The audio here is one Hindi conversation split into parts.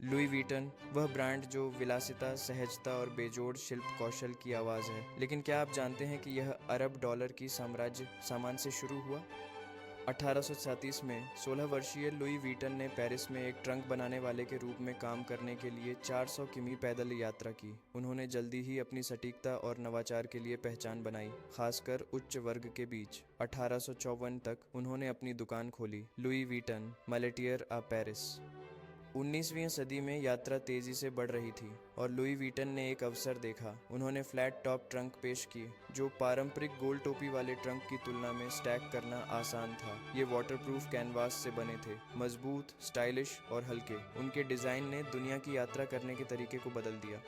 लुई वीटन, वह ब्रांड जो विलासिता, सहजता और बेजोड़ शिल्प कौशल की आवाज़ है। लेकिन क्या आप जानते हैं कि यह अरब डॉलर की साम्राज्य सामान से शुरू हुआ? 1837 में 16 वर्षीय लुई वीटन ने पेरिस में एक ट्रंक बनाने वाले के रूप में काम करने के लिए 400 किमी पैदल यात्रा की। उन्होंने जल्दी ही अपनी सटीकता और नवाचार के लिए पहचान बनाई, खासकर उच्च वर्ग के बीच। 1854 तक उन्होंने अपनी दुकान खोली, लुई वीटन मलेटियर आ पेरिस। 19वीं सदी में यात्रा तेजी से बढ़ रही थी और लुई वीटन ने एक अवसर देखा। उन्होंने फ्लैट टॉप ट्रंक पेश किए, जो पारंपरिक गोल टोपी वाले ट्रंक की तुलना में स्टैक करना आसान था। ये वाटरप्रूफ कैनवास से बने थे, मजबूत, स्टाइलिश और हल्के। उनके डिज़ाइन ने दुनिया की यात्रा करने के तरीके को बदल दिया।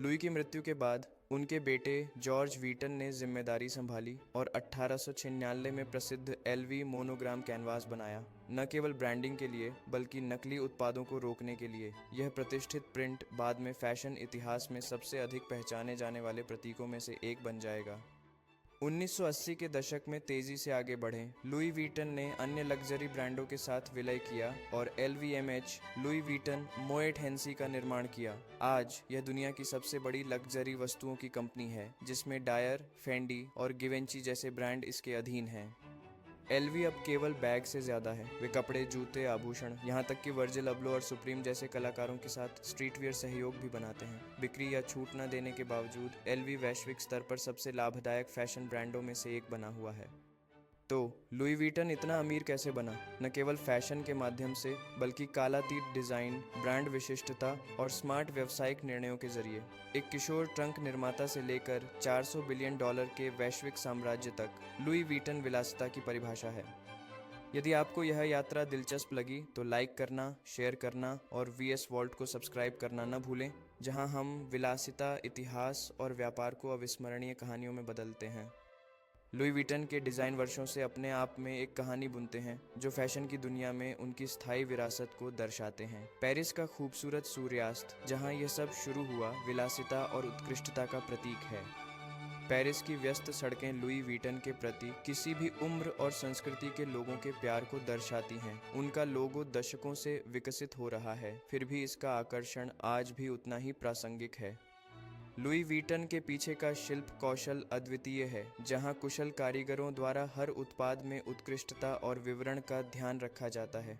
लुई की मृत्यु के बाद उनके बेटे जॉर्ज वीटन ने जिम्मेदारी संभाली और 1896 में प्रसिद्ध एलवी मोनोग्राम कैनवास बनाया। न केवल ब्रांडिंग के लिए बल्कि नकली उत्पादों को रोकने के लिए। यह प्रतिष्ठित प्रिंट बाद में फैशन इतिहास में सबसे अधिक पहचाने जाने वाले प्रतीकों में से एक बन जाएगा। 1980 के दशक में तेजी से आगे बढ़े, लुई वीटन ने अन्य लग्जरी ब्रांडों के साथ विलय किया और एलवीएमएच लुई वीटन मोएट हेंसी का निर्माण किया। आज यह दुनिया की सबसे बड़ी लग्जरी वस्तुओं की कंपनी है, जिसमें डायर, फेंडी और गिवेंची जैसे ब्रांड इसके अधीन हैं। एलवी अब केवल बैग से ज़्यादा है। वे कपड़े, जूते, आभूषण, यहाँ तक कि वर्जिल अब्लोह और सुप्रीम जैसे कलाकारों के साथ स्ट्रीटवियर सहयोग भी बनाते हैं। बिक्री या छूट न देने के बावजूद एलवी वैश्विक स्तर पर सबसे लाभदायक फैशन ब्रांडों में से एक बना हुआ है। तो लुई वीटन इतना अमीर कैसे बना? न केवल फैशन के माध्यम से, बल्कि कालातीत डिज़ाइन, ब्रांड विशिष्टता और स्मार्ट व्यावसायिक निर्णयों के जरिए। एक किशोर ट्रंक निर्माता से लेकर $400 बिलियन के वैश्विक साम्राज्य तक, लुई वीटन विलासिता की परिभाषा है। यदि आपको यह यात्रा दिलचस्प लगी तो लाइक करना, शेयर करना और वीएस वॉल्ट को सब्सक्राइब करना न भूलें, जहां हम विलासिता, इतिहास और व्यापार को अविस्मरणीय कहानियों में बदलते हैं। लुई विटन के डिज़ाइन वर्षों से अपने आप में एक कहानी बुनते हैं, जो फैशन की दुनिया में उनकी स्थायी विरासत को दर्शाते हैं। पेरिस का खूबसूरत सूर्यास्त, जहां यह सब शुरू हुआ, विलासिता और उत्कृष्टता का प्रतीक है। पेरिस की व्यस्त सड़कें लुई विटन के प्रति किसी भी उम्र और संस्कृति के लोगों के प्यार को दर्शाती हैं। उनका लोगो दशकों से विकसित हो रहा है, फिर भी इसका आकर्षण आज भी उतना ही प्रासंगिक है। लुई वीटन के पीछे का शिल्प कौशल अद्वितीय है, जहां कुशल कारीगरों द्वारा हर उत्पाद में उत्कृष्टता और विवरण का ध्यान रखा जाता है।